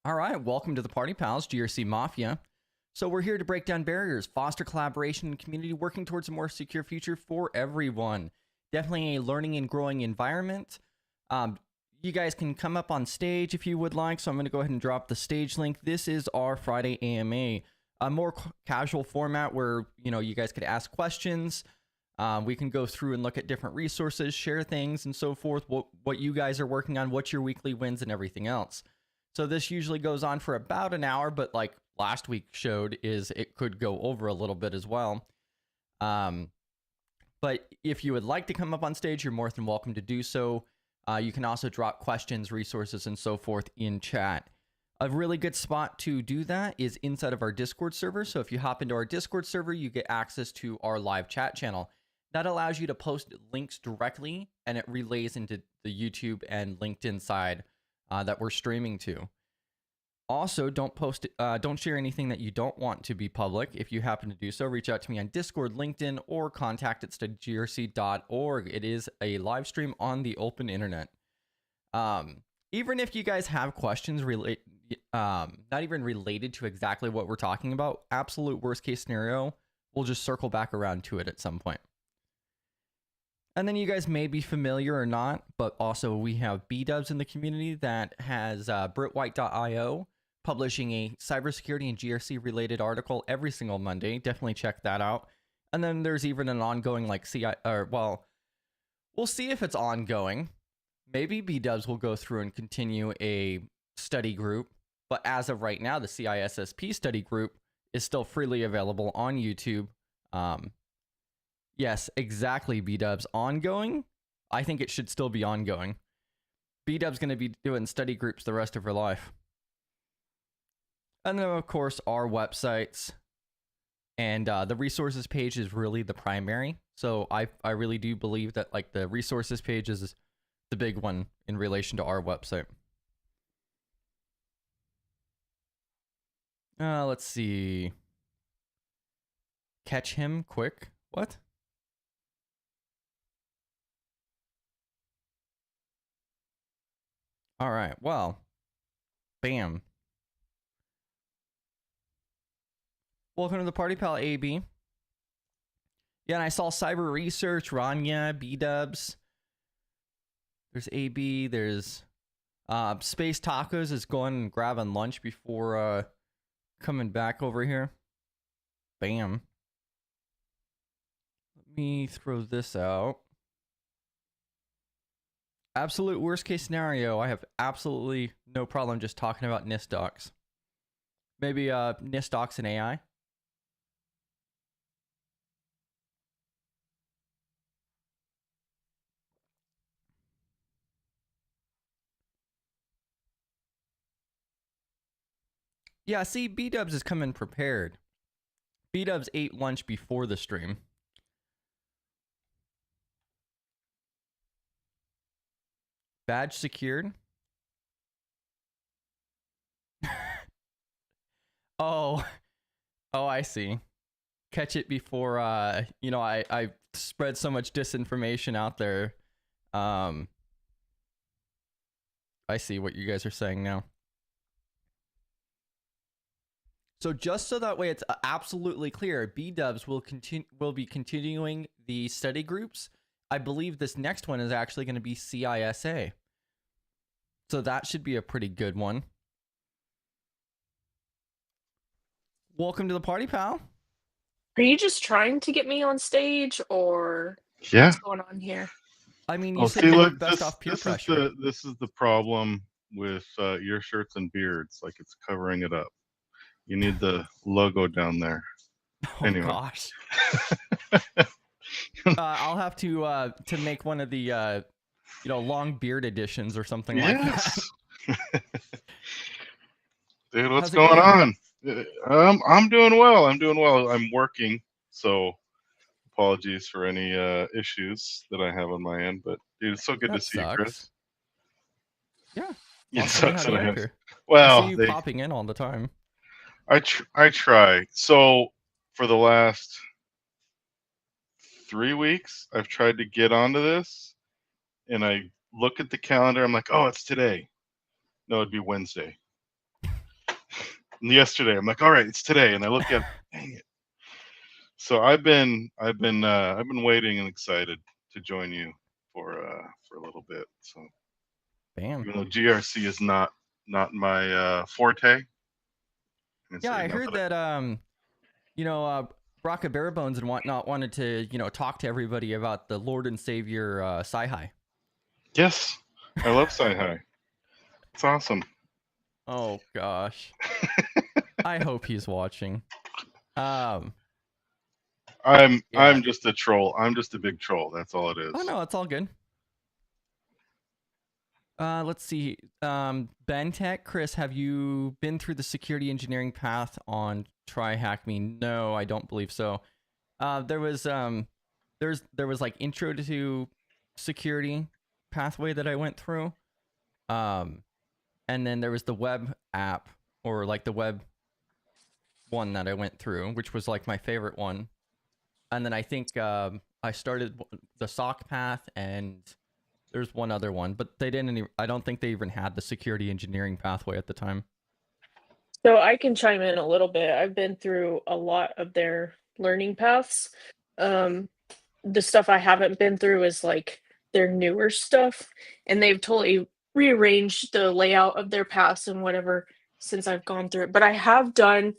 All right, welcome to the Party Pals, GRC Mafia. So we're here to break down barriers, foster collaboration and community, working towards a more secure future for everyone. Definitely a learning and growing environment. You guys can come up on stage if you would like, so I'm going to go ahead and drop the stage link. This is our Friday AMA, a more casual format where, you guys could ask questions. We can go through and look at different resources, share things and so forth, what you guys are working on, what's your weekly wins and everything else. So this usually goes on for about an hour, but like last week showed, it could go over a little bit as well. But if you would like to come up on stage, you're more than welcome to do so. You can also drop questions, resources, and so forth in chat. A really good spot to do that is inside of our Discord server. So if you hop into our Discord server, you get access to our live chat channel. That allows you to post links directly, and it relays into the YouTube and LinkedIn side that we're streaming to. Also, don't share anything that you don't want to be public. If you happen to do so, reach out to me on Discord, LinkedIn, or contact at studygrc.org. It is a live stream on the open internet. Even if you guys have questions not even related to exactly what we're talking about, absolute worst case scenario, we'll just circle back around to it at some point. And then you guys may be familiar or not, but also we have B-Dubs in the community that has BritWhite.io publishing a cybersecurity and GRC related article every single Monday. Definitely check that out. And then there's even an ongoing we'll see if it's ongoing. Maybe B-Dubs will go through and continue a study group, but as of right now, the CISSP study group is still freely available on YouTube. Yes, exactly, B-Dubs. Ongoing? I think it should still be ongoing. B-Dub's going to be doing study groups the rest of her life. And then, of course, our websites. And the resources page is really the primary. So I really do believe that like the resources page is the big one in relation to our website. Let's see. Catch him quick. What? All right, well, bam. Welcome to the Party Pal, AB. Yeah, and I saw Cyber Research, Rania, B-Dubs. There's AB, there's Space Tacos is going and grabbing lunch before coming back over here. Bam. Let me throw this out. Absolute worst case scenario, I have absolutely no problem just talking about NIST docs. Maybe NIST docs and AI. Yeah, see, B-Dubs is coming prepared. B-Dubs ate lunch before the stream. Badge secured. Oh, I see. Catch it before, I spread so much disinformation out there. I see what you guys are saying now. So just so that way it's absolutely clear, B-Dubs will be continuing the study groups. I believe this next one is actually going to be CISA. So that should be a pretty good one. Welcome to the party, pal. Are you just trying to get me on stage, or Yeah, what's going on here? I mean, you said you work best off peer this pressure. this is the problem with your shirts and beards. Like it's covering it up. You need the logo down there. Oh Anyway. gosh. I'll have to make one of the long beard editions or something like that. Dude, what's going on? I'm doing well. I'm working, so apologies for any issues that I have on my end. But dude, it's so good to see you, Chris. Yeah. It sucks that I have. Well, I see you popping in all the time. I try. So for the last 3 weeks, I've tried to get onto this, and I look at the calendar. I'm like, oh, it's today. No, it'd be Wednesday. yesterday. I'm like, all right, it's today, and I look at, dang it. So I've been waiting and excited to join you for a little bit. So Bam. even though GRC is not my forte. Yeah, I heard that Brock Barebones and whatnot wanted to, talk to everybody about the Lord and Savior Sci-Hi. Yes, I love Sci-Hi. It's awesome. Oh gosh. I hope he's watching. I'm Yeah. just a troll. I'm just a big troll. That's all it is. Oh no, it's all good. Let's see. Ben Tech, Chris, have you been through the security engineering path on TryHackMe? No, I don't believe so. There was like intro to security pathway that I went through. And then there was the web app, or like the web one that I went through, which was like my favorite one. And then I think I started the SOC path, and there's one other one, but they didn't. I don't think they even had the security engineering pathway at the time. So I can chime in a little bit. I've been through a lot of their learning paths. The stuff I haven't been through is like their newer stuff, and they've totally rearranged the layout of their paths and whatever since I've gone through it. But I have done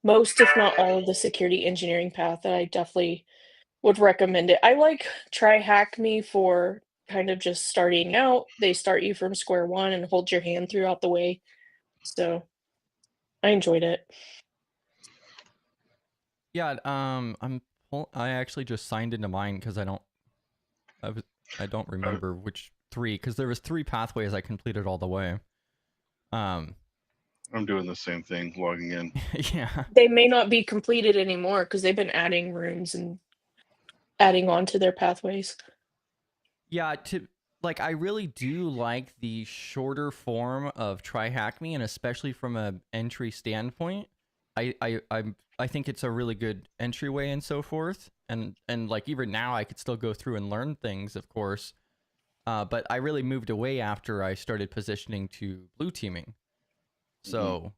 most, if not all, of the security engineering path, and I definitely would recommend it. I like TryHackMe for kind of just starting out. They start you from square one and hold your hand throughout the way. So I enjoyed it. Yeah, I actually just signed into mine because I don't remember which three, because there was 3 pathways I completed all the way. I'm doing the same thing, logging in. Yeah. They may not be completed anymore because they've been adding rooms and adding on to their pathways. Yeah, I really do like the shorter form of TryHackMe, and especially from a entry standpoint. I think it's a really good entryway and so forth. And like even now I could still go through and learn things, of course. But I really moved away after I started positioning to blue teaming. So,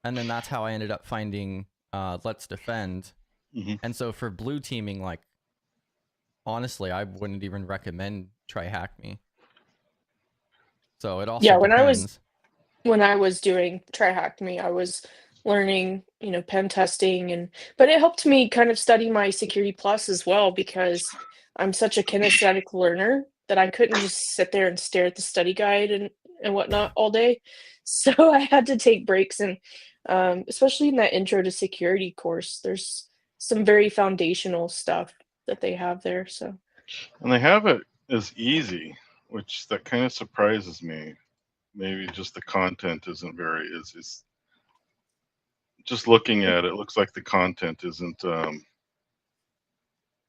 and then that's how I ended up finding Let's Defend. And so for blue teaming, like, honestly, I wouldn't even recommend TryHackMe. So it also depends. When I was doing TryHackMe, I was learning, pen testing, but it helped me kind of study my Security Plus as well, because I'm such a kinesthetic learner that I couldn't just sit there and stare at the study guide and whatnot all day. So I had to take breaks, and especially in that intro to security course, there's some very foundational stuff that they have there. So, and they have it as easy, which that kind of surprises me. Maybe just the content isn't very is just looking at it, looks like the content isn't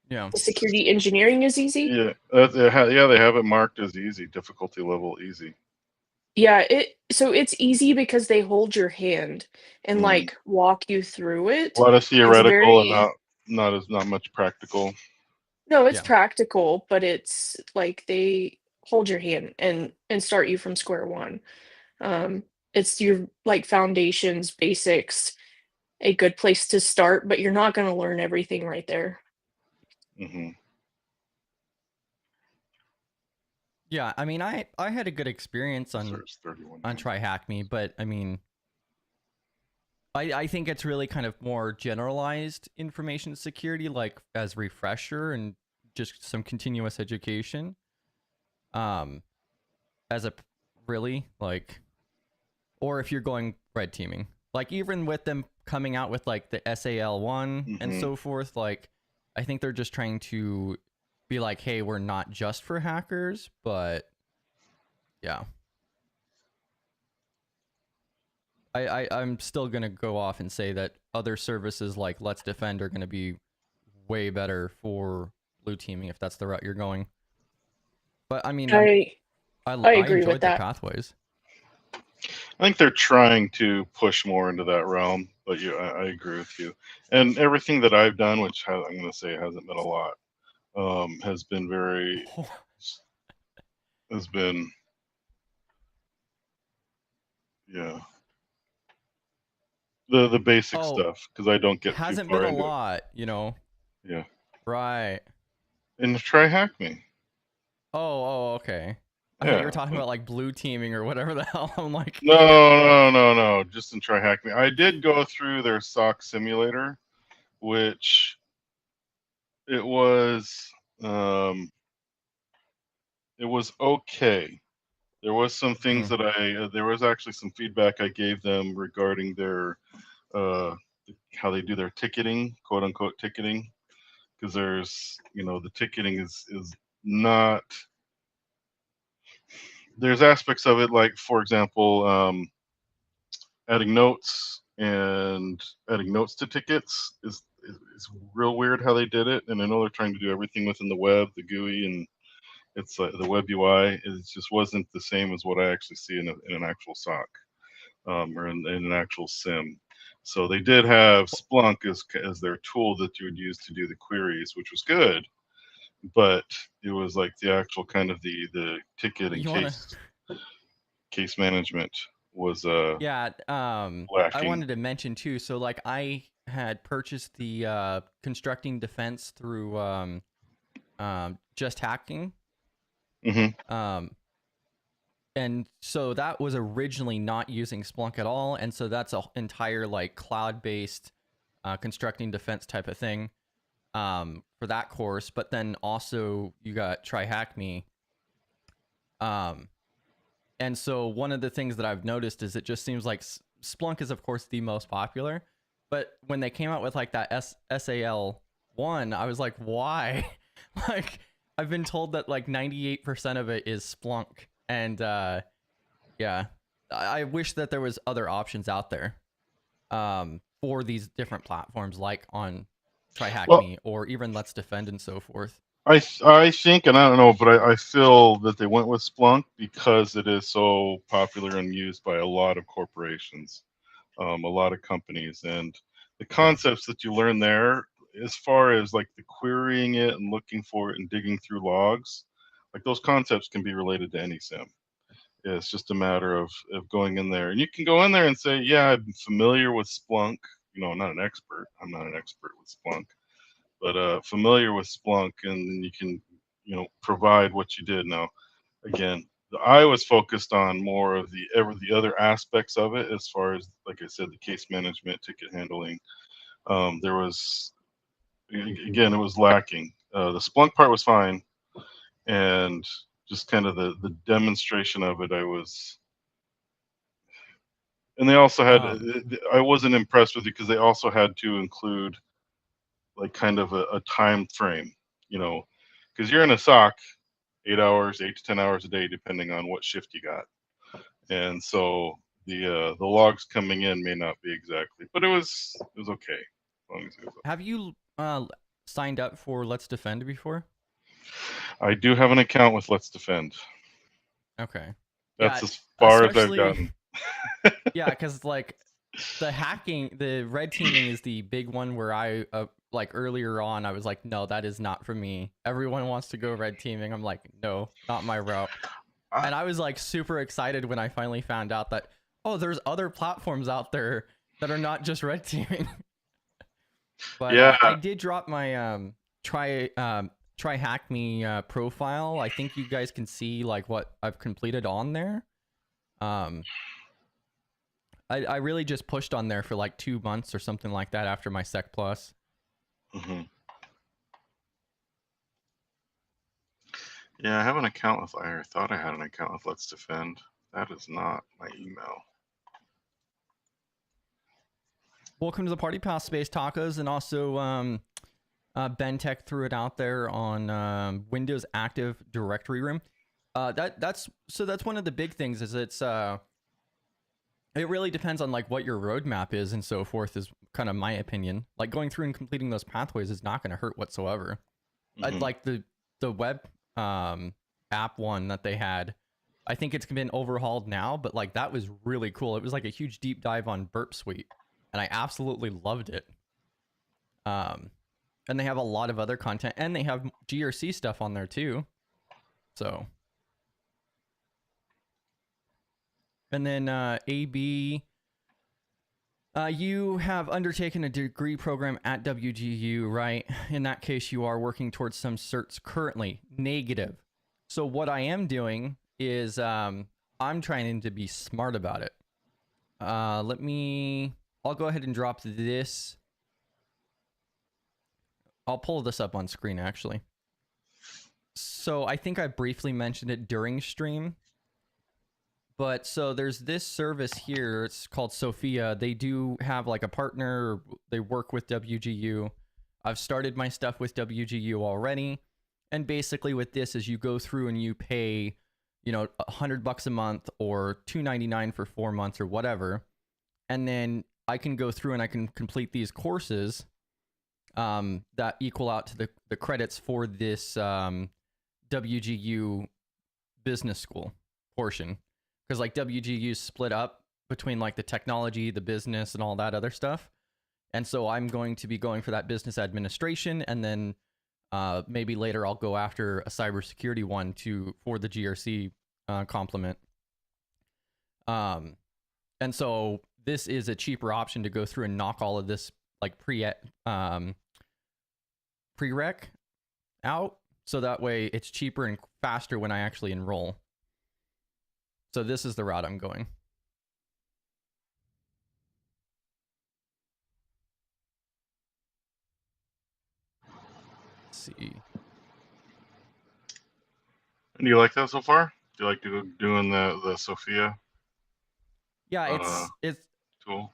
Yeah. the security engineering is easy. Yeah, they have it marked as easy, difficulty level easy. Yeah, so it's easy because they hold your hand and like walk you through it. A lot of It's theoretical and very not much practical. No, it's Yeah. practical, but it's like they hold your hand and start you from square one. It's your like foundations, basics, a good place to start, but you're not going to learn everything right there. Yeah, I mean, I had a good experience on TryHackMe, but I mean, I think it's really kind of more generalized information security, like as refresher and just some continuous education. As a really like, or if you're going red teaming, like even with them coming out with like the SAL1 and so forth, like I think they're just trying to be like, hey, we're not just for hackers, but yeah. I'm still gonna go off and say that other services like Let's Defend are gonna be way better for blue teaming if that's the route you're going. But I mean, I agree enjoyed with their that. pathways. I think they're trying to push more into that realm, but I agree with you. And everything that I've done, which I'm going to say hasn't been a lot, has been yeah. The basic Oh, stuff, because I don't get too hasn't far been a into lot, you know. it. Yeah. Right. And TryHackMe. Oh, okay. I thought you were Yeah. talking about like blue teaming or whatever the hell. I'm like, No. Just in TryHackMe. I did go through their SOC simulator, which it was okay. There was some things that there was actually some feedback I gave them regarding their uh, how they do their ticketing, quote unquote ticketing, because there's the ticketing is not. There's aspects of it, like for example, adding notes to tickets is real weird how they did it, and I know they're trying to do everything within the web, the GUI, and it's like the web UI. It just wasn't the same as what I actually see in an actual SOC or in an actual SIM. So they did have Splunk as their tool that you would use to do the queries, which was good, but it was like the actual kind of the ticket and you wanna? case management was Yeah. I lacking. wanted to mention too. So like, I had purchased the constructing defense through just hacking. Mm-hmm. And so that was originally not using Splunk at all, and so that's an entire like cloud-based constructing defense type of thing for that course. But then also you got TryHackMe, and so one of the things that I've noticed is it just seems like Splunk is of course the most popular, but when they came out with like that SAL1, I was like, why? Like, I've been told that like 98% of it is Splunk. And yeah, I wish that there was other options out there for these different platforms, like on TryHackMe or even Let's Defend and so forth. I think, and I don't know, but I feel that they went with Splunk because it is so popular and used by a lot of corporations, a lot of companies, and the concepts that you learn there, as far as like the querying it and looking for it and digging through logs, like those concepts can be related to any SIM. It's just a matter of going in there, and you can go in there and say, yeah, I'm familiar with Splunk. I'm not an expert. I'm not an expert with Splunk, but familiar with Splunk, and then you can, provide what you did. Now, again, I was focused on more of the other aspects of it, as far as, like I said, the case management, ticket handling. There was, again, it was lacking. The Splunk part was fine, and just kind of the demonstration of it, and they also had, I wasn't impressed with it because they also had to include like kind of a time frame, because you're in a SOC 8 hours, 8 to 10 hours a day, depending on what shift you got. And so the logs coming in may not be exactly, but it was okay. As long as it was okay. Have you signed up for Let's Defend before? I do have an account with Let's Defend. Okay. That's as far as I've gotten. Yeah, because like the red teaming is the big one where I like earlier on I was like, no, that is not for me. Everyone wants to go red teaming. I'm like, no, not my route. And I was like super excited when I finally found out that, oh, there's other platforms out there that are not just red teaming. But yeah, I did drop my TryHackMe profile. I think you guys can see like what I've completed on there. I really just pushed on there for like 2 months or something like that after my Sec Plus. Mm-hmm. Yeah, I have an account with. I thought I had an account with Let's Defend. That is not my email. Welcome to the Party Pass Space Tacos, and also Ben Tech threw it out there on Windows Active Directory Room. That's one of the big things is it really depends on like what your roadmap is and so forth, is kind of my opinion. Like going through and completing those pathways is not going to hurt whatsoever. Mm-hmm. I'd like the web app one that they had. I think it's been overhauled now, but like that was really cool. It was like a huge deep dive on Burp Suite, and I absolutely loved it. And they have a lot of other content, and they have GRC stuff on there too. So. And then AB You have undertaken a degree program at WGU, right? In that case, you are working towards some certs currently. Negative. So what I am doing is I'm trying to be smart about it. I'll go ahead and drop this. I'll pull this up on screen, actually. So I think I briefly mentioned it during stream. But so there's this service here. It's called Sophia. They do have like a partner. They work with WGU. I've started my stuff with WGU already. And basically with this is you go through and you pay, you know, $100 a month or $299 for 4 months or whatever. And then I can go through and I can complete these courses that equal out to the credits for this WGU business school portion. Because like WGU split up between like the technology, the business, and all that other stuff. And so I'm going to be going for that business administration, and then maybe later I'll go after a cybersecurity one for the GRC complement. And so this is a cheaper option to go through and knock all of this like prereq out, so that way it's cheaper and faster when I actually enroll. So this is the route I'm going. Let's see. And do you like that so far? Do you like doing the Sophia? Yeah, it's tool.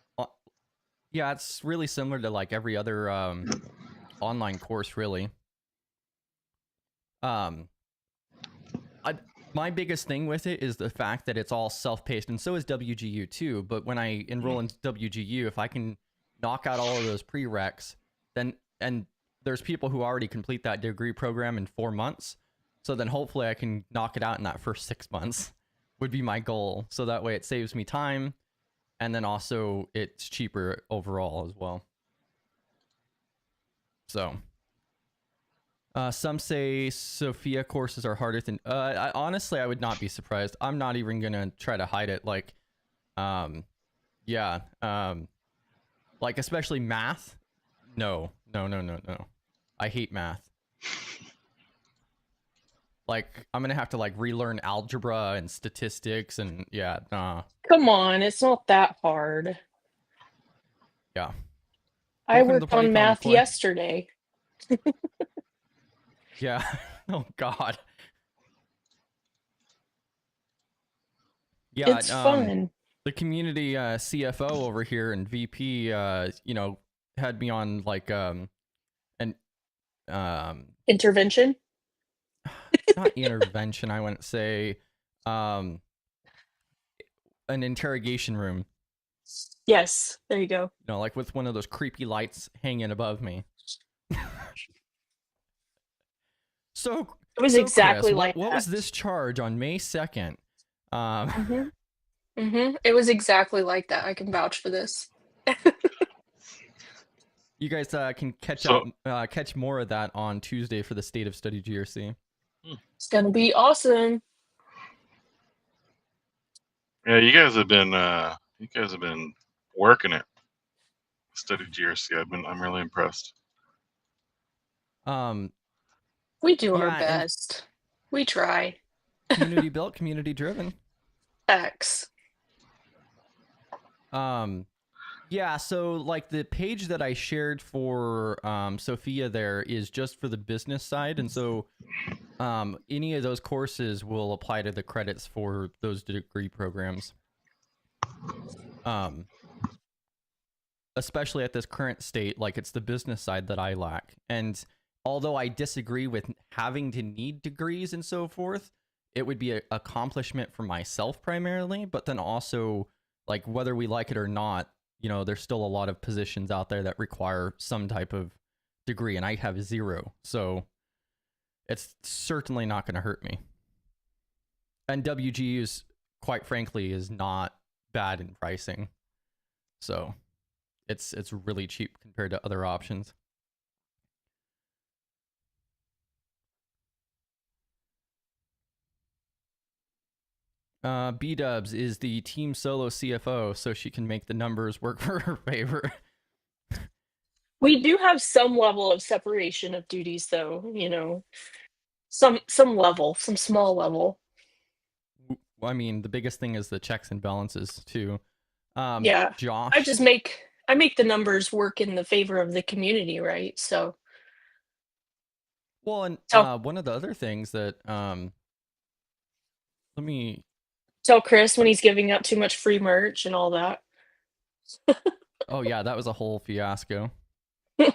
Yeah, it's really similar to like every other online course, really. My biggest thing with it is the fact that it's all self-paced, and so is WGU too. But when I enroll in WGU, if I can knock out all of those prereqs, then, and there's people who already complete that degree program in 4 months, so then hopefully I can knock it out in that first 6 months would be my goal. So that way it saves me time, and then also it's cheaper overall as well. So some say Sophia courses are harder than honestly, I would not be surprised. I'm not even gonna try to hide it. Like like especially math. No. I hate math. Like I'm gonna have to like relearn algebra and statistics, and yeah, nah. Come on, it's not that hard. Yeah. I worked on math yesterday. Yeah. Oh God. Yeah, it's fun. The community CFO over here and VP, you know, had me on like an intervention. Not intervention. I wouldn't say an interrogation room. Yes, there you go. You know, like with one of those creepy lights hanging above me. So it was exactly Chris, like what that. was this charge on May 2nd? It was exactly like that. I can vouch for this. You guys can catch more of that on Tuesday for the State of Study GRC. It's gonna be awesome. Yeah, you guys have been working it. Study GRC. I'm really impressed. We do our best. We try. Community built, community driven. X. Yeah, so like the page that I shared for Sophia there is just for the business side, and so any of those courses will apply to the credits for those degree programs. Especially at this current state, like it's the business side that I lack. And although I disagree with having to need degrees and so forth, it would be an accomplishment for myself primarily, but then also like whether we like it or not, you know, there's still a lot of positions out there that require some type of degree, and I have 0. So it's certainly not going to hurt me. And WGU's, quite frankly, is not bad in pricing. So it's really cheap compared to other options. B-Dubs is the team solo CFO, so she can make the numbers work for her favor. We do have some level of separation of duties, though. Some level, some small level. I mean, the biggest thing is the checks and balances too. Yeah, Josh. I make the numbers work in the favor of the community, right? So. Well, and Tell, one of the other things that let me. tell Chris when he's giving out too much free merch and all that. Oh yeah, that was a whole fiasco. Hey,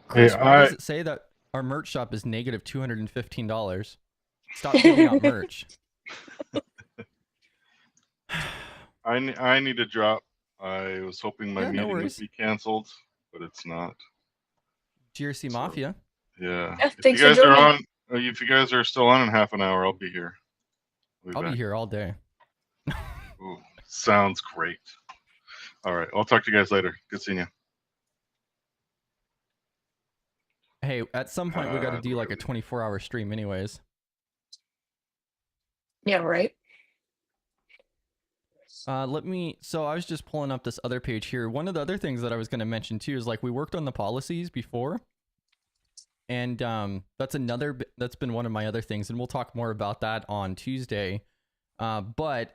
Chris, why does it say that our merch shop is negative $215? Stop giving out merch. I need to drop. I was hoping my meeting would be canceled, but it's not. GRC Mafia. Yeah. Yeah, if you guys are still on in half an hour, I'll be here. I'll be here all day. Ooh, sounds great. All right, I'll talk to you guys later. Good seeing you. Hey, at some point we got to do like a 24-hour stream anyways. Yeah, right. So I was just pulling up this other page here. One of the other things that I was going to mention too is like we worked on the policies before. And that's been one of my other things, and we'll talk more about that on Tuesday. But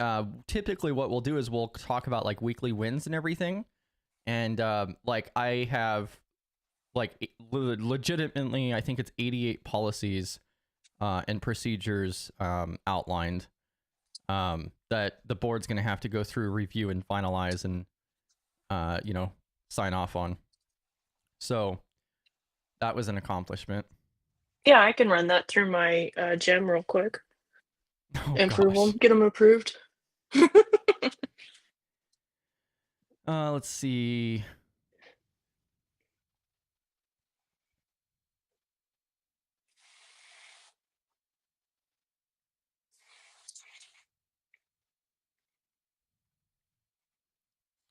typically what we'll do is we'll talk about like weekly wins and everything. And like I have like legitimately, I think it's 88 policies and procedures outlined that the board's going to have to go through, review, and finalize and sign off on. So that was an accomplishment. Yeah, I can run that through my gem real quick. Improve them, get them approved. Let's see.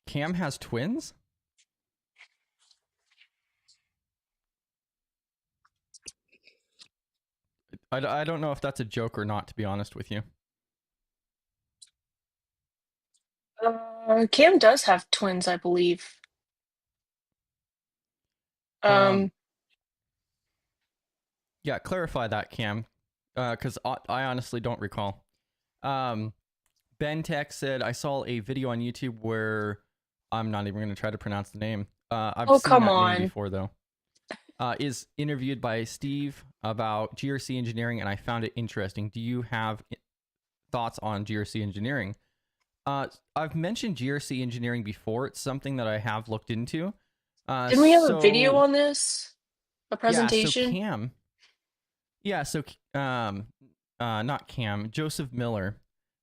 Cam has twins? I don't know if that's a joke or not, to be honest with you. Cam does have twins, I believe. Yeah, clarify that, Cam, because I honestly don't recall. Ben Tech said, I saw a video on YouTube where I'm not even going to try to pronounce the name. I've seen that name before, though. Is interviewed by Steve about GRC engineering, and I found it interesting. Do you have thoughts on GRC engineering? I've mentioned GRC engineering before. It's something that I have looked into. Didn't we have a video on this? A presentation? Not Cam, Joseph Miller,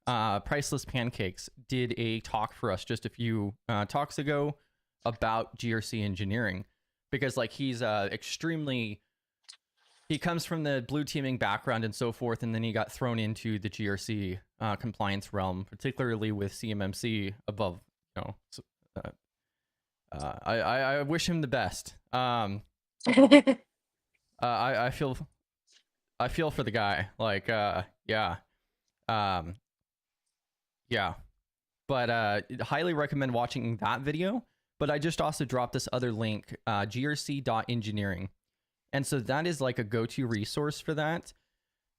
Priceless Pancakes, did a talk for us just a few talks ago about GRC engineering. Because like he's he comes from the blue teaming background and so forth, and then he got thrown into the GRC compliance realm, particularly with CMMC above. I wish him the best. I feel for the guy. Like But highly recommend watching that video. But I just also dropped this other link, grc.engineering. And so that is like a go-to resource for that.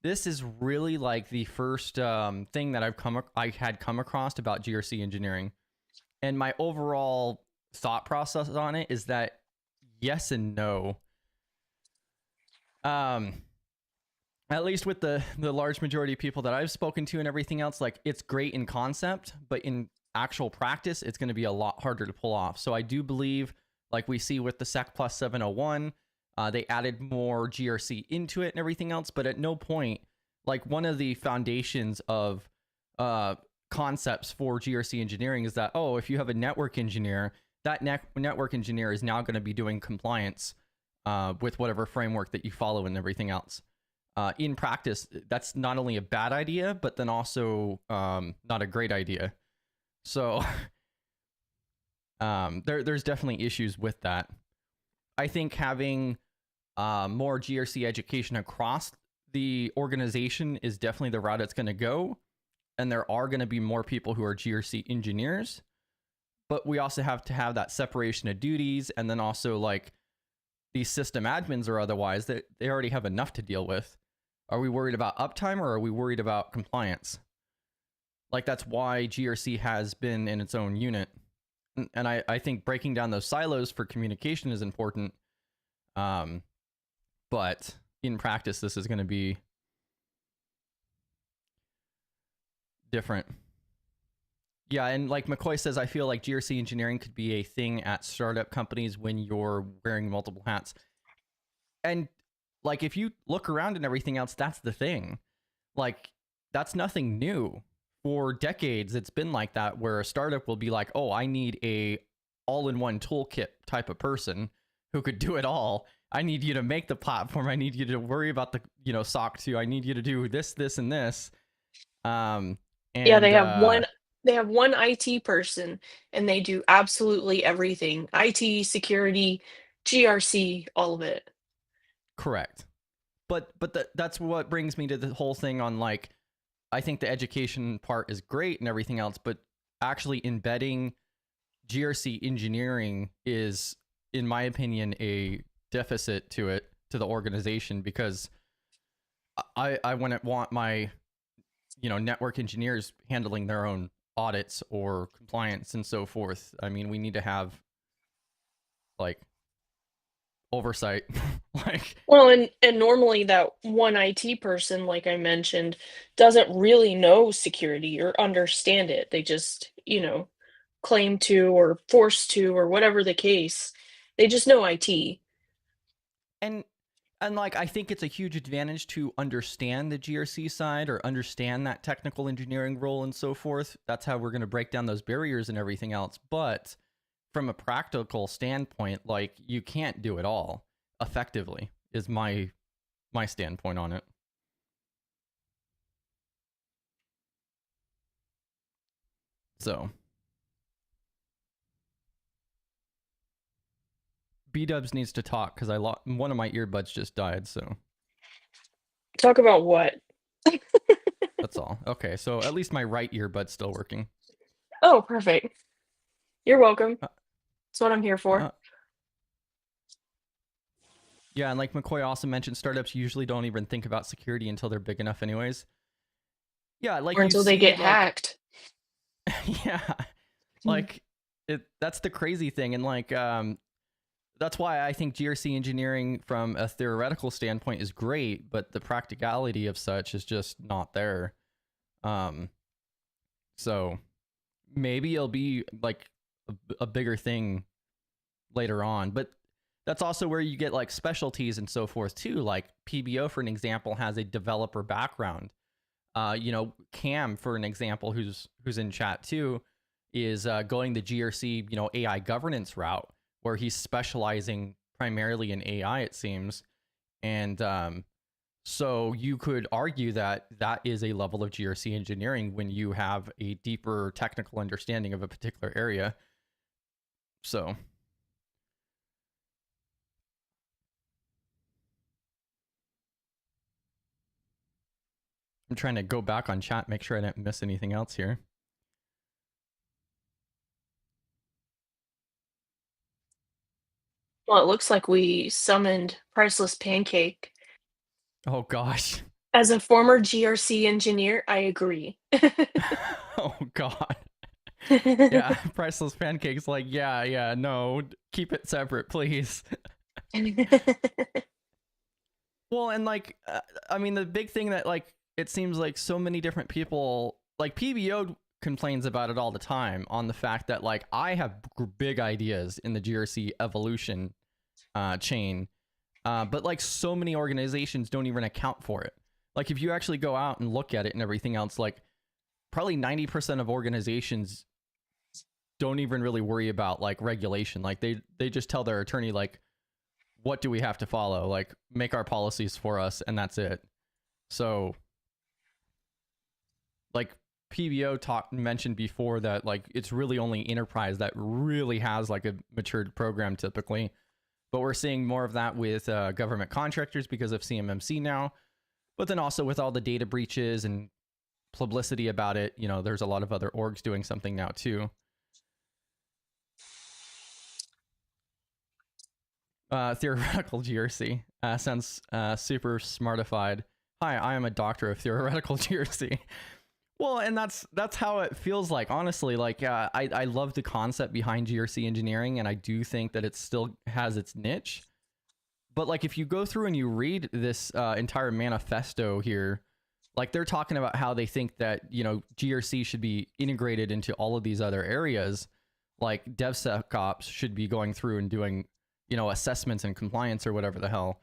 This is really like the first thing that I had come across about GRC engineering. And my overall thought process on it is that yes and no. At least with the large majority of people that I've spoken to and everything else, like it's great in concept, but in actual practice, it's going to be a lot harder to pull off. So I do believe, like we see with the SEC Plus 701, they added more GRC into it and everything else, but at no point, like one of the foundations of concepts for GRC engineering is that, oh, if you have a network engineer, that network engineer is now going to be doing compliance with whatever framework that you follow and everything else. In practice, that's not only a bad idea, but then also not a great idea. So there's definitely issues with that. I think having more GRC education across the organization is definitely the route it's going to go, and there are going to be more people who are GRC engineers, but we also have to have that separation of duties, and then also like these system admins or otherwise that they already have enough to deal with. Are we worried about uptime, or are we worried about compliance? Like, that's why GRC has been in its own unit. And I think breaking down those silos for communication is important. But in practice, this is going to be different. Yeah, and like McCoy says, I feel like GRC engineering could be a thing at startup companies when you're wearing multiple hats. And like, if you look around and everything else, that's the thing. Like, that's nothing new. For decades, it's been like that, where a startup will be like, oh, I need a all-in-one toolkit type of person who could do it all. I need you to make the platform. I need you to worry about the, SOC 2. I need you to do this, this, and this. And, yeah, they have one IT person, and they do absolutely everything. IT, security, GRC, all of it. Correct. But that's what brings me to the whole thing on, like, I think the education part is great and everything else, but actually embedding GRC engineering is, in my opinion, a deficit to the organization, because I wouldn't want my, network engineers handling their own audits or compliance and so forth. I mean, we need to have like oversight. Well, and normally that one IT person, like I mentioned, doesn't really know security or understand it. They just, claim to or forced to or whatever the case. They just know IT. And like, I think it's a huge advantage to understand the GRC side or understand that technical engineering role and so forth. That's how we're going to break down those barriers and everything else. But from a practical standpoint, like, you can't do it all effectively, is my standpoint on it. So B-dubs needs to talk, because one of my earbuds just died. So Talk about what? that's all. Okay, so at least my right earbud's still working. Oh, perfect. You're welcome. That's what I'm here for. Yeah, and like McCoy also mentioned, startups usually don't even think about security until they're big enough anyways. Yeah, like, or until they get hacked. Yeah, like, that's the crazy thing. And like, that's why I think GRC engineering from a theoretical standpoint is great, but the practicality of such is just not there. So maybe it'll be like a bigger thing later on, but that's also where you get like specialties and so forth too. Like PBO, for an example, has a developer background. Cam, for an example, who's in chat too, is going the GRC, AI governance route, where he's specializing primarily in AI, it seems. And so you could argue that that is a level of GRC engineering when you have a deeper technical understanding of a particular area. So I'm trying to go back on chat, make sure I didn't miss anything else here. Well, it looks like we summoned Priceless Pancake. Oh gosh. As a former GRC engineer, I agree. Oh god. Yeah, Priceless Pancake's like, yeah, no, keep it separate, please. Well, and like, I mean, the big thing that, like, it seems like so many different people, like PBO complains about it all the time, on the fact that, like, I have big ideas in the GRC evolution chain, but like, so many organizations don't even account for it. Like, if you actually go out and look at it and everything else, like, probably 90% of organizations don't even really worry about like regulation. Like, they just tell their attorney, like, what do we have to follow? Like, make our policies for us, and that's it. So, like, PBO mentioned before that, like, it's really only enterprise that really has like a matured program typically, but we're seeing more of that with government contractors because of CMMC now. But then also with all the data breaches and publicity about it, you know, there's a lot of other orgs doing something now too. Theoretical GRC sounds super smartified. Hi, I am a doctor of theoretical GRC. Well, and that's how it feels like, honestly. Like, I love the concept behind GRC engineering, and I do think that it still has its niche. But like, if you go through and you read this entire manifesto here, like they're talking about how they think that, you know, GRC should be integrated into all of these other areas. Like DevSecOps should be going through and doing, you know, assessments and compliance or whatever the hell.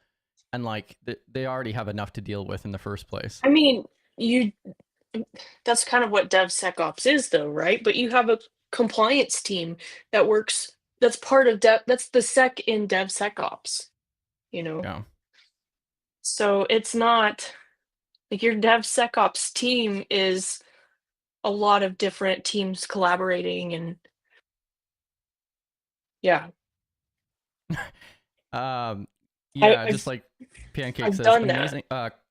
And like, they already have enough to deal with in the first place. I mean, that's kind of what DevSecOps is, though, right? But you have a compliance team that works, that's part of that's the sec in DevSecOps, you know? Yeah. So it's not like your DevSecOps team is a lot of different teams collaborating, and yeah. Yeah, just like Pancake I've says, done amazing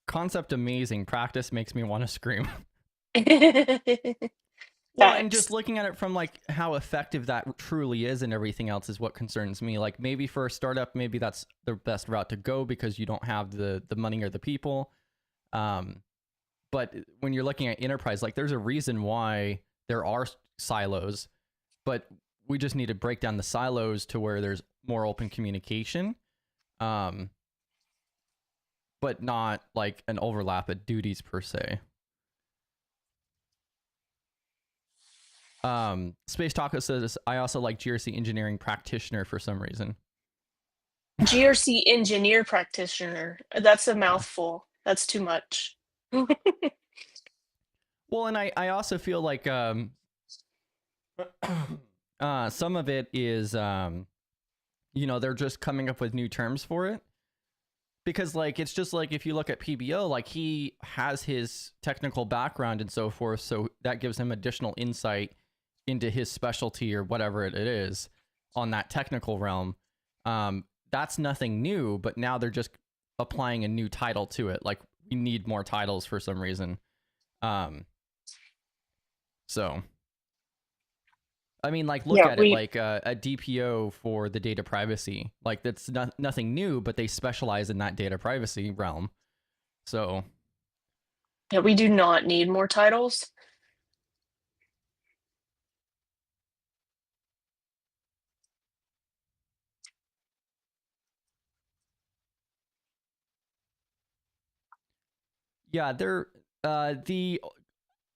concept, amazing. Practice makes me want to scream. Well, and just looking at it from like how effective that truly is and everything else is what concerns me. Like maybe for a startup, maybe that's the best route to go because you don't have the money or the people. But when you're looking at enterprise, like there's a reason why there are silos, but we just need to break down the silos to where there's more open communication. But not like an overlap of duties per se. Space Taco says, I also like GRC engineering practitioner for some reason. GRC engineer practitioner. That's a mouthful. That's too much. Well, and I also feel like some of it is you know, they're just coming up with new terms for it. Because like it's just like if you look at PBO, like he has his technical background and so forth, so that gives him additional insight into his specialty or whatever it is on that technical realm. That's nothing new, but now they're just applying a new title to it. Like we need more titles for some reason. So I mean, like, look at it like a DPO for the data privacy. Like, that's nothing new, but they specialize in that data privacy realm. So, yeah, we do not need more titles. yeah, they're the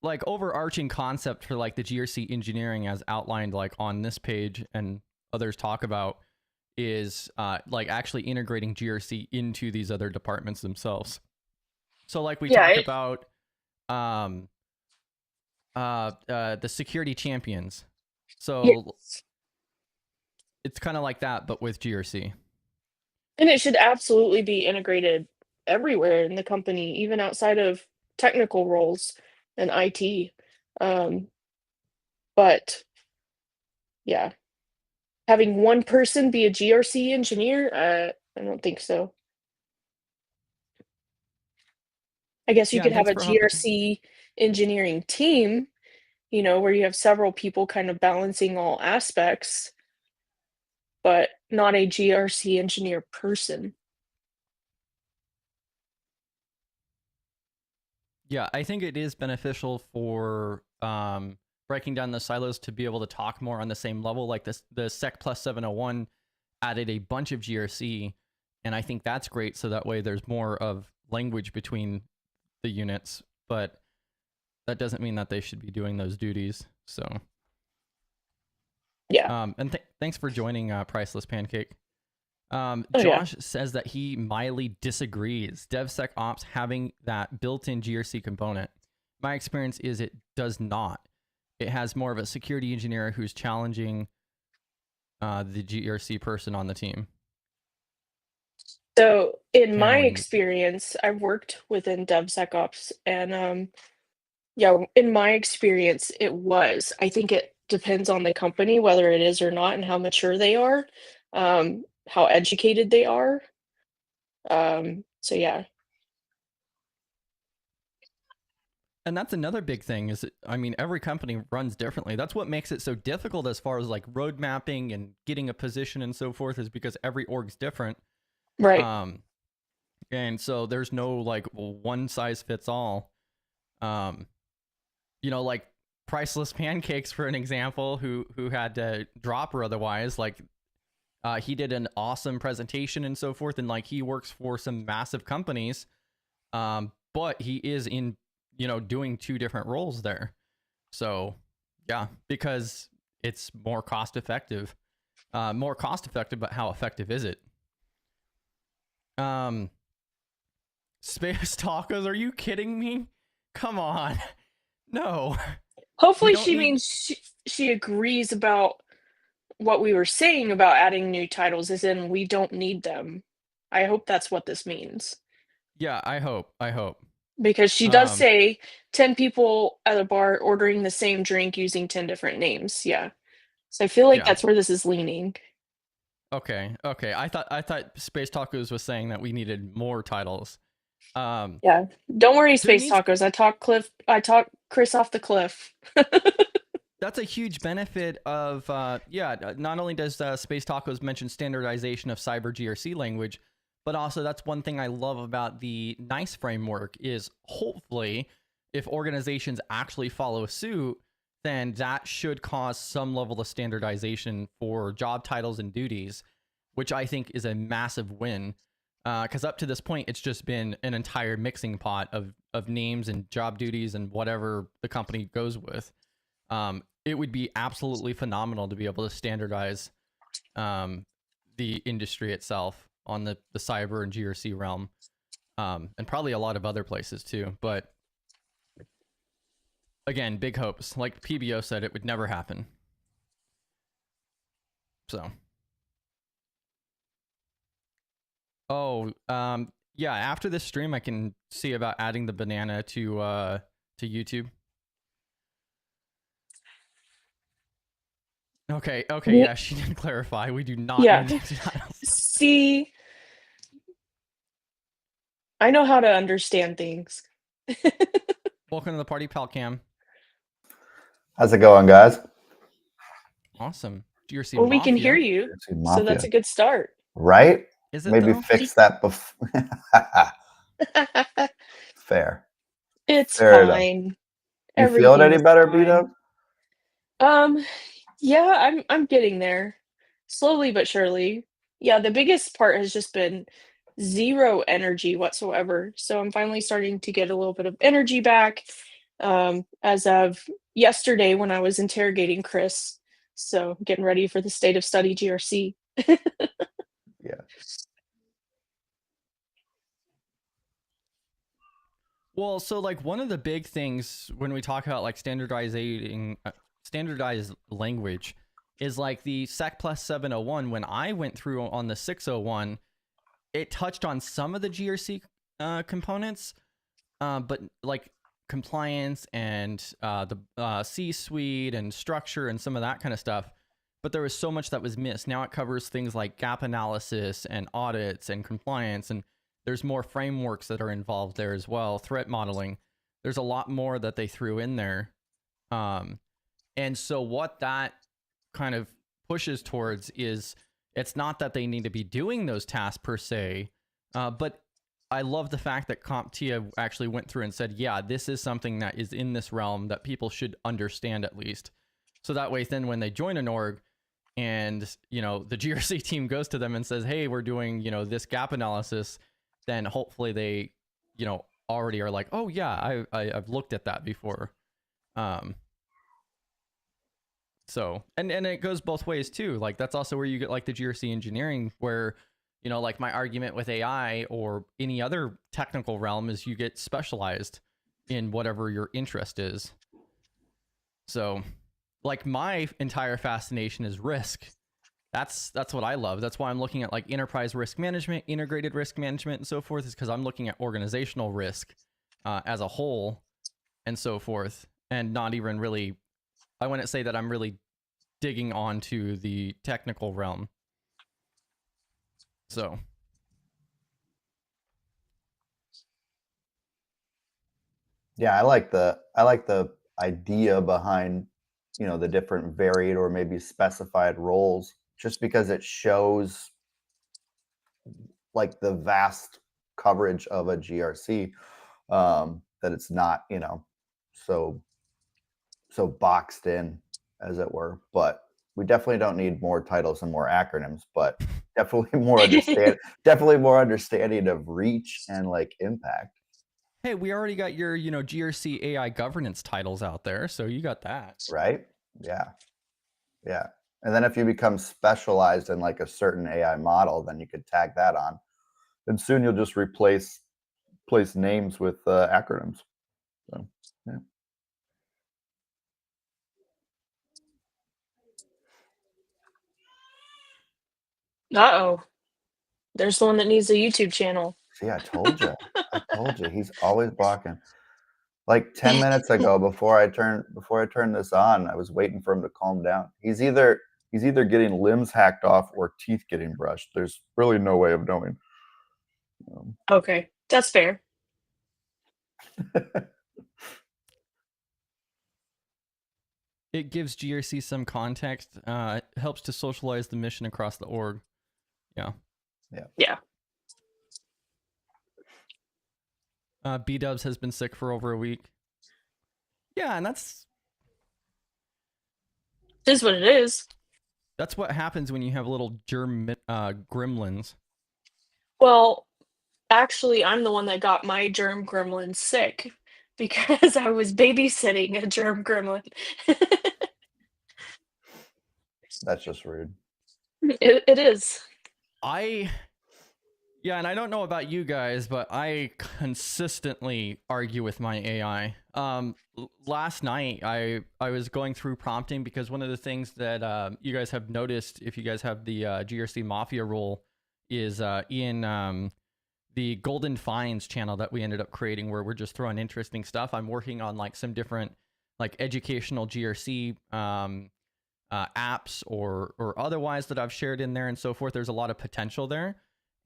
like overarching concept for like the GRC engineering as outlined like on this page and others talk about is like actually integrating GRC into these other departments themselves. So like we talked about the security champions. So it's kind of like that, but with GRC. And it should absolutely be integrated everywhere in the company, even outside of technical roles and IT. But yeah, having one person be a GRC engineer, I don't think so. I guess you could have a GRC engineering team, you know, where you have several people kind of balancing all aspects, but not a GRC engineer person. Yeah, I think it is beneficial for breaking down the silos to be able to talk more on the same level. Like this, the Sec Plus 701 added a bunch of GRC, and I think that's great. So that way there's more of language between the units, but that doesn't mean that they should be doing those duties. So yeah. And thanks for joining Priceless Pancake. Josh says that he mildly disagrees. DevSecOps having that built-in GRC component. My experience is it does not. It has more of a security engineer who's challenging the GRC person on the team. So in my experience, I've worked within DevSecOps, and yeah, in my experience, it was. I think it depends on the company, whether it is or not, and how mature they are, how educated they are. So yeah. that's another big thing is, I mean, every company runs differently. That's what makes it so difficult as far as like road mapping and getting a position and so forth, is because every org's different. Right. And so there's no like one size fits all. You know, like Priceless Pancakes, for an example, who had to drop or otherwise, like he did an awesome presentation and so forth, and like he works for some massive companies, but he is in, you know, doing 2 different roles there. So yeah, because it's more cost effective. But how effective is it? Space tacos, are you kidding me? Come on. No. Hopefully don't she need- means she agrees about what we were saying about adding new titles, as in we don't need them. I hope that's what this means. Yeah, I hope. Because she does say 10 people at a bar ordering the same drink using 10 different names. Yeah. So I feel like that's where this is leaning. Okay. I thought Space Tacos was saying that we needed more titles. Yeah. Don't worry, Space Tacos. I talked Chris off the cliff. That's a huge benefit of not only does Space Tacos mention standardization of cyber GRC language, but also that's one thing I love about the NICE framework is hopefully if organizations actually follow suit, then that should cause some level of standardization for job titles and duties, which I think is a massive win. Because up to this point, it's just been an entire mixing pot of names and job duties and whatever the company goes with. It would be absolutely phenomenal to be able to standardize the industry itself on the cyber and GRC realm, and probably a lot of other places too. But again, big hopes. Like PBO said, it would never happen. So. Oh, yeah, after this stream, I can see about adding the banana to YouTube. Okay, yeah, she did clarify. We do not need new titles. See, I know how to understand things. Welcome to the party, pal Cam. How's it going, guys? Awesome. GRC Well, Mafia. we can hear you, so that's a good start. Right? Is it Maybe though? fix that before. Fair. It's Fair fine. You feel it any better, B-Dub? Yeah, I'm getting there. Slowly but surely. Yeah, the biggest part has just been zero energy whatsoever. So I'm finally starting to get a little bit of energy back, as of yesterday when I was interrogating Chris. So getting ready for the state of Study GRC. Yeah. Well, so like one of the big things when we talk about like standardized language is like the SEC plus 701. When I went through on the 601, it touched on some of the GRC components, but like compliance and the C-suite and structure and some of that kind of stuff. But there was so much that was missed. Now it covers things like gap analysis and audits and compliance, and there's more frameworks that are involved there as well. Threat modeling. There's a lot more that they threw in there. And so what that kind of pushes towards is it's not that they need to be doing those tasks per se, but I love the fact that CompTIA actually went through and said, yeah, this is something that is in this realm that people should understand at least. So that way, then when they join an org and, you know, the GRC team goes to them and says, hey, we're doing, you know, this gap analysis, then hopefully they, you know, already are like, oh yeah, I've looked at that before. So, and it goes both ways too. Like that's also where you get like the GRC engineering where, you know, like my argument with AI or any other technical realm is you get specialized in whatever your interest is. So like my entire fascination is risk. That's what I love. That's why I'm looking at like enterprise risk management, integrated risk management and so forth, is because I'm looking at organizational risk as a whole and so forth, and not even really, I wouldn't say that I'm really digging onto the technical realm. So. Yeah, I like the idea behind, the different varied or maybe specified roles, just because it shows like the vast coverage of a GRC, that it's not, so boxed in, as it were. But we definitely don't need more titles and more acronyms, but definitely definitely more understanding of reach and like impact. Hey, we already got your, GRC AI governance titles out there, so you got that. Right? Yeah. Yeah. And then if you become specialized in like a certain AI model, then you could tag that on. And soon you'll just replace names with acronyms. So, yeah. Uh-oh. There's the one that needs a YouTube channel. See, I told you. I told you. He's always blocking. Like 10 minutes ago, before I turned this on, I was waiting for him to calm down. He's either getting limbs hacked off or teeth getting brushed. There's really no way of knowing. Okay, that's fair. It gives GRC some context. It helps to socialize the mission across the org. Yeah. B-Dubs has been sick for over a week. Yeah, and that's What it is. That's what happens when you have little germ gremlins. Well, actually, I'm the one that got my germ gremlin sick because I was babysitting a germ gremlin. That's just rude. It is. Yeah, and I don't know about you guys, but I consistently argue with my AI. Last night, I was going through prompting because one of the things that you guys have noticed, if you guys have the GRC Mafia role, is in the Golden Finds channel that we ended up creating, where we're just throwing interesting stuff. I'm working on like some different like educational GRC apps or otherwise that I've shared in there and so forth. There's a lot of potential there.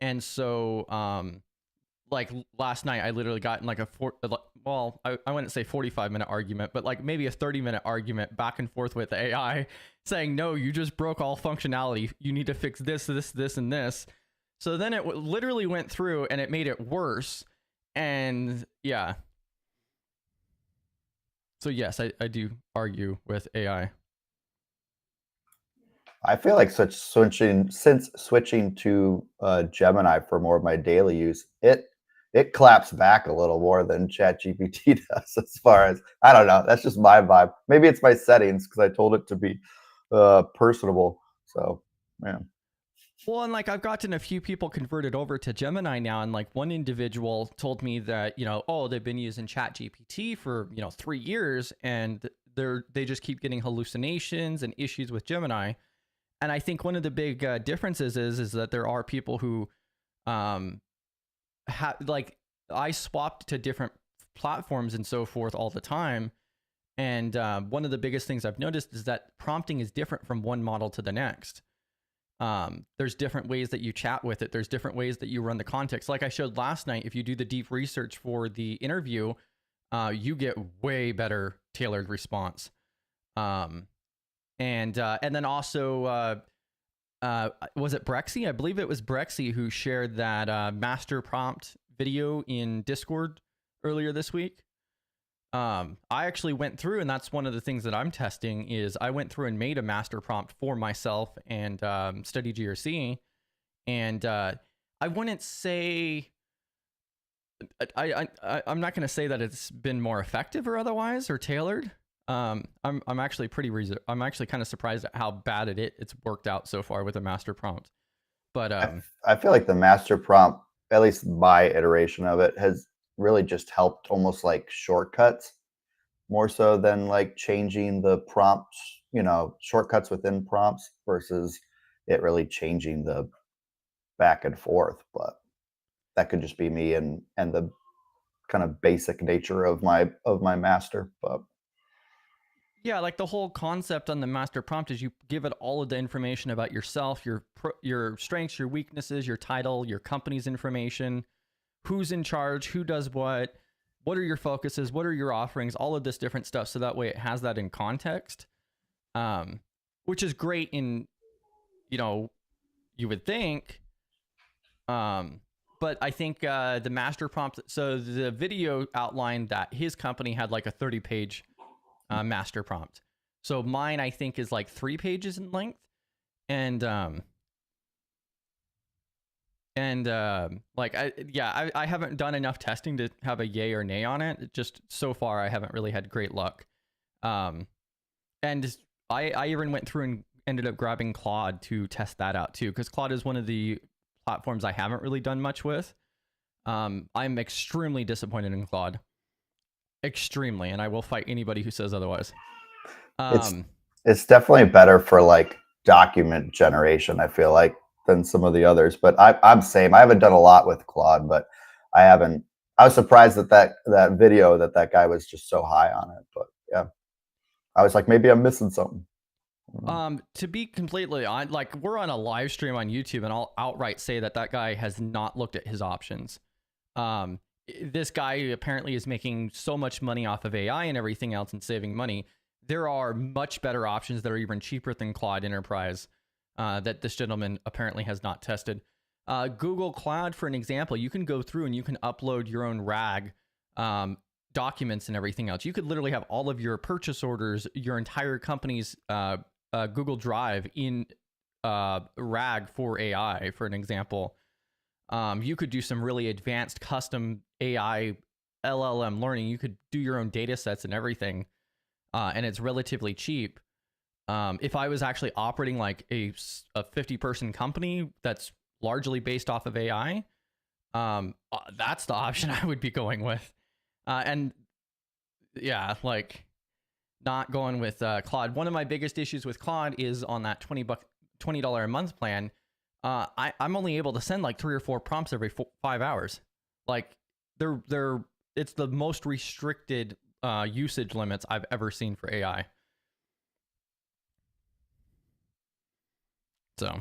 And so, like last night, I literally got in like I wouldn't say 45-minute argument, but like maybe a 30-minute argument back and forth with AI saying, no, you just broke all functionality. You need to fix this, this, and this. So then it literally went through and it made it worse. And yeah. So yes, I do argue with AI. I feel like switching to Gemini for more of my daily use, it claps back a little more than ChatGPT does. As far as, I don't know, that's just my vibe. Maybe it's my settings because I told it to be personable. So yeah. Well, and like I've gotten a few people converted over to Gemini now, and like one individual told me that, they've been using ChatGPT for 3 years, and they just keep getting hallucinations and issues with Gemini. And I think one of the big differences is that there are people who like I swapped to different platforms and so forth all the time. And one of the biggest things I've noticed is that prompting is different from one model to the next. There's different ways that you chat with it. There's different ways that you run the context. Like I showed last night, if you do the deep research for the interview, you get way better tailored response. And then also, was it Brexy? I believe it was Brexy who shared that master prompt video in Discord earlier this week. I actually went through, and that's one of the things that I'm testing, is I went through and made a master prompt for myself and Study GRC. And I wouldn't say... I'm not going to say that it's been more effective or otherwise or tailored. I'm actually I'm actually kind of surprised at how bad it's worked out so far with a master prompt. But I feel like the master prompt, at least my iteration of it, has really just helped almost like shortcuts more so than like changing the prompts, shortcuts within prompts versus it really changing the back and forth. But that could just be me and the kind of basic nature of my master. But yeah, like the whole concept on the master prompt is you give it all of the information about yourself, your strengths, your weaknesses, your title, your company's information, who's in charge, who does what, what are your focuses, what are your offerings, all of this different stuff, so that way it has that in context, which is great in, you know, you would think, but I think the master prompt, so the video outlined that his company had like a 30-page master prompt. So mine, I think, is like 3 pages in length, and like I haven't done enough testing to have a yay or nay on it. Just so far, I haven't really had great luck. And I even went through and ended up grabbing Claude to test that out too, because Claude is one of the platforms I haven't really done much with. I'm extremely disappointed in Claude, extremely, and I will fight anybody who says otherwise. It's definitely better for like document generation, I feel like, than some of the others. But I'm same. I haven't done a lot with Claude, but I was surprised that video that guy was just so high on it. But yeah, I was like, maybe I'm missing something. To be completely honest, like, we're on a live stream on YouTube, and I'll outright say that guy has not looked at his options. This guy apparently is making so much money off of AI and everything else and saving money. There are much better options that are even cheaper than Claude Enterprise that this gentleman apparently has not tested. Google Cloud, for an example, you can go through and you can upload your own RAG documents and everything else. You could literally have all of your purchase orders, your entire company's Google Drive in RAG for AI, for an example. You could do some really advanced custom AI LLM learning. You could do your own data sets and everything, and it's relatively cheap. If I was actually operating like a 50-person company that's largely based off of AI, that's the option I would be going with. And yeah, like, not going with Claude. One of my biggest issues with Claude is on that $20 a month plan. I'm only able to send like 3 or 4 prompts every 5 hours. Like, it's the most restricted usage limits I've ever seen for AI. So,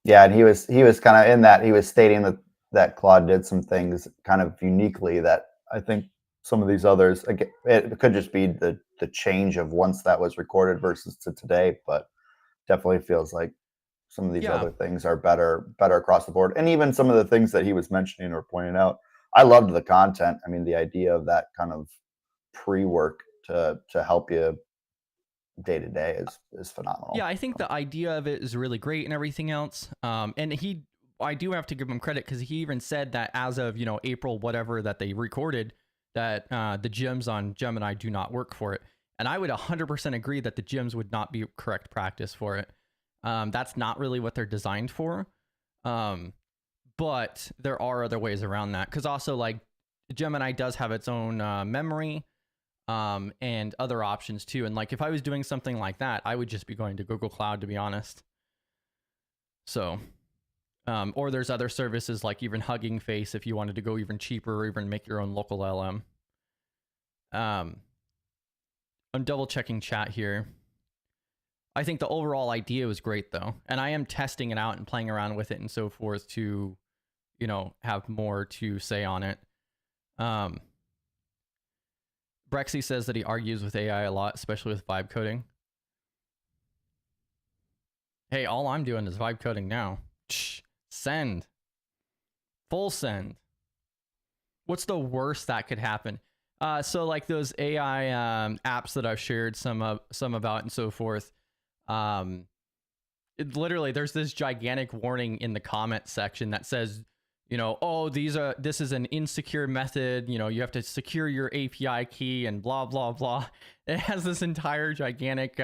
yeah, and he was kind of in that, he was stating that Claude did some things kind of uniquely that I think some of these others, again, it could just be the change of once that was recorded versus to today, but definitely feels like some of these other things are better across the board. And even some of the things that he was mentioning or pointing out, I loved the content. I mean, the idea of that kind of pre-work to help you day to day is phenomenal. Yeah, I think the idea of it is really great and everything else. And I do have to give him credit, because he even said that as of, April, whatever, that they recorded, that the gyms on Gemini do not work for it. And I would 100% agree that the gyms would not be correct practice for it. That's not really what they're designed for. But there are other ways around that, because also, like, Gemini does have its own memory and other options too. And like, if I was doing something like that, I would just be going to Google Cloud, to be honest. So, or there's other services like even Hugging Face if you wanted to go even cheaper, or even make your own local LM. I'm double checking chat here. I think the overall idea was great though, and I am testing it out and playing around with it and so forth to, have more to say on it. Brexy says that he argues with AI a lot, especially with vibe coding. Hey, all I'm doing is vibe coding now. Send. Full send. What's the worst that could happen? So like those AI apps that I've shared some about and so forth. Literally, there's this gigantic warning in the comment section that says, oh, this is an insecure method. You have to secure your API key and blah, blah, blah. It has this entire gigantic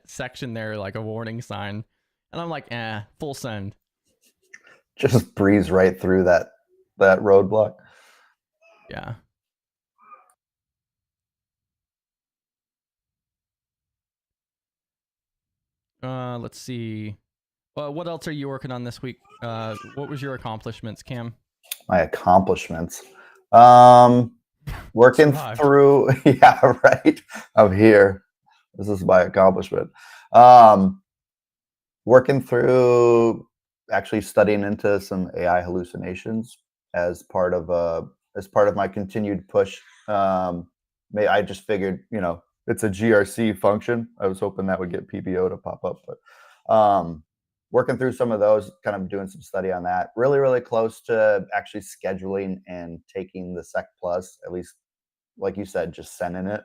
section there, like a warning sign. And I'm like, full send. Just breeze right through that roadblock. Yeah. Let's see. What else are you working on this week? What was your accomplishments, Cam? My accomplishments. Working through, yeah, right. I'm here. This is my accomplishment. Working through actually studying into some AI hallucinations as part of as part of my continued push. I just figured, it's a GRC function. I was hoping that would get PBO to pop up, but working through some of those, kind of doing some study on that. Really, really close to actually scheduling and taking the Sec Plus, at least, like you said, just sending it.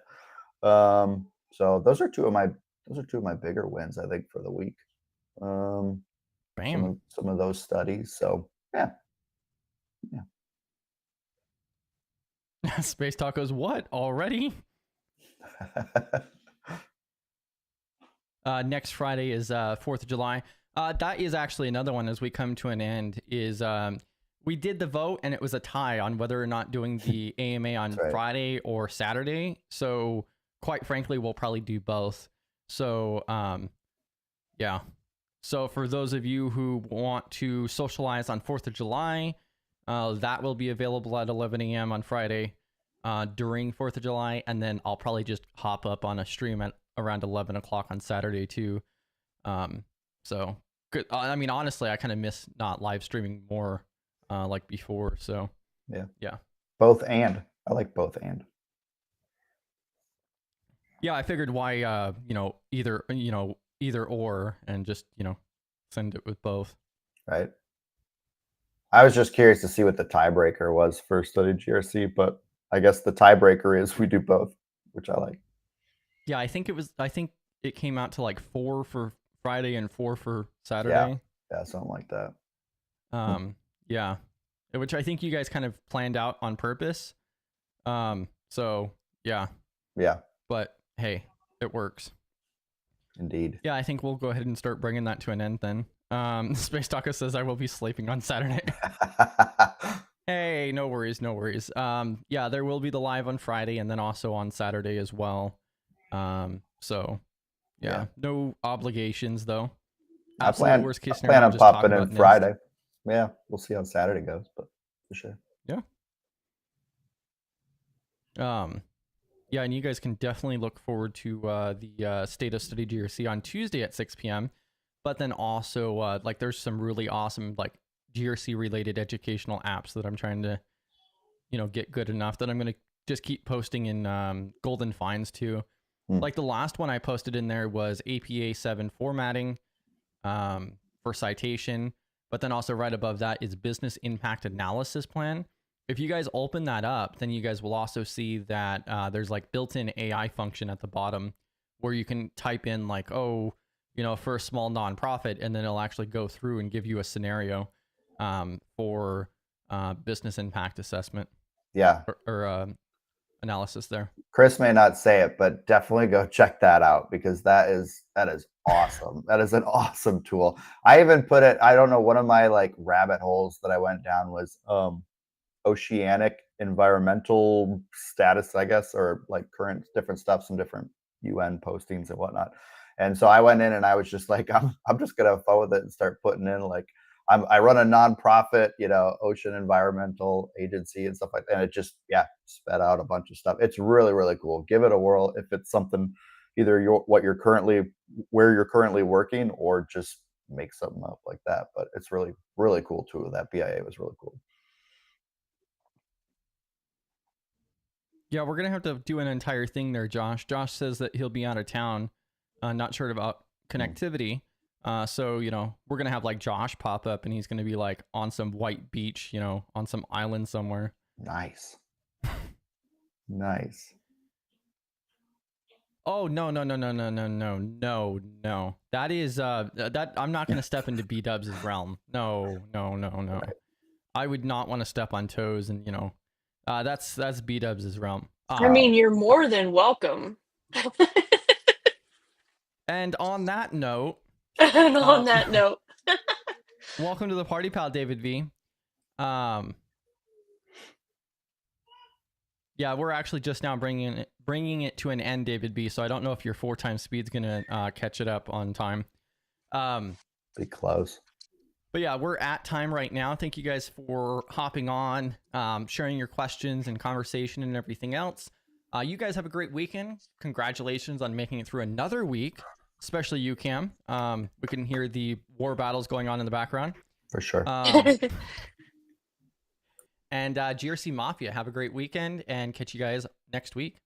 So those are two of my bigger wins, I think, for the week. Bam. Some of those studies. So yeah. Space Tacos, what already? Next Friday is 4th of July. That is actually another one as we come to an end is we did the vote and it was a tie on whether or not doing the AMA on right. Friday or Saturday. So quite frankly, we'll probably do both. So yeah. So for those of you who want to socialize on 4th of July, that will be available at 11 a.m. on Friday during 4th of July. And then I'll probably just hop up on a stream at around 11 o'clock on Saturday too. So good. I mean, honestly, I kind of miss not live streaming more like before. So yeah. Both and. I like both and. Yeah, I figured why either or and just send it with both. Right. I was just curious to see what the tiebreaker was for Study GRC, but I guess the tiebreaker is we do both, which I like. Yeah, I think it came out to like 4 for Friday and 4 for Saturday. Yeah, something like that. Yeah, which I think you guys kind of planned out on purpose. So yeah. But hey, it works. Indeed. Yeah, I think we'll go ahead and start bringing that to an end then. Space Taco says I will be sleeping on Saturday. Hey, no worries. Yeah, there will be the live on Friday and then also on Saturday as well. So yeah, no obligations though. I plan on popping in Friday. Yeah, we'll see how Saturday goes, but for sure. Yeah. Yeah, and you guys can definitely look forward to the State of Study GRC on Tuesday at 6 p.m. But then also, there's some really awesome GRC related educational apps that I'm trying to, get good enough that I'm gonna just keep posting in Golden Finds too. Like the last one I posted in there was APA 7 formatting for citation, but then also right above that is business impact analysis plan. If you guys open that up, then you guys will also see that there's built-in AI function at the bottom where you can type in for a small nonprofit, and then it'll actually go through and give you a scenario for business impact assessment. Yeah. Or analysis there. Chris may not say it, but definitely go check that out because that is awesome. That is an awesome tool. I even put it, I don't know, one of my rabbit holes that I went down was oceanic environmental status, I guess, or current different stuff, some different UN postings and whatnot. And so I went in and I was just I'm just gonna have fun with it and start putting in I run a nonprofit, ocean environmental agency and stuff like that. And it just sped out a bunch of stuff. It's really, really cool. Give it a whirl if it's something either where you're currently working, or just make something up like that. But it's really, really cool too. That BIA was really cool. Yeah, we're going to have to do an entire thing there, Josh. Josh says that he'll be out of town, not sure about connectivity. So, we're going to have Josh pop up and he's going to be on some white beach, on some island somewhere. Nice. Nice. Oh, no. That is, that I'm not going to step into B-Dubs' realm. No. Right. I would not want to step on toes and, that's B-Dubs' realm. I mean, you're more than welcome. And on that note, welcome to the party, pal, David V. Yeah, we're actually just now bringing it to an end, David B. So I don't know if your 4x speed's gonna catch it up on time. Be close. But yeah, we're at time right now. Thank you guys for hopping on, sharing your questions and conversation and everything else. You guys have a great weekend. Congratulations on making it through another week, especially you, Cam. We can hear the war battles going on in the background. For sure. And GRC Mafia, have a great weekend and catch you guys next week.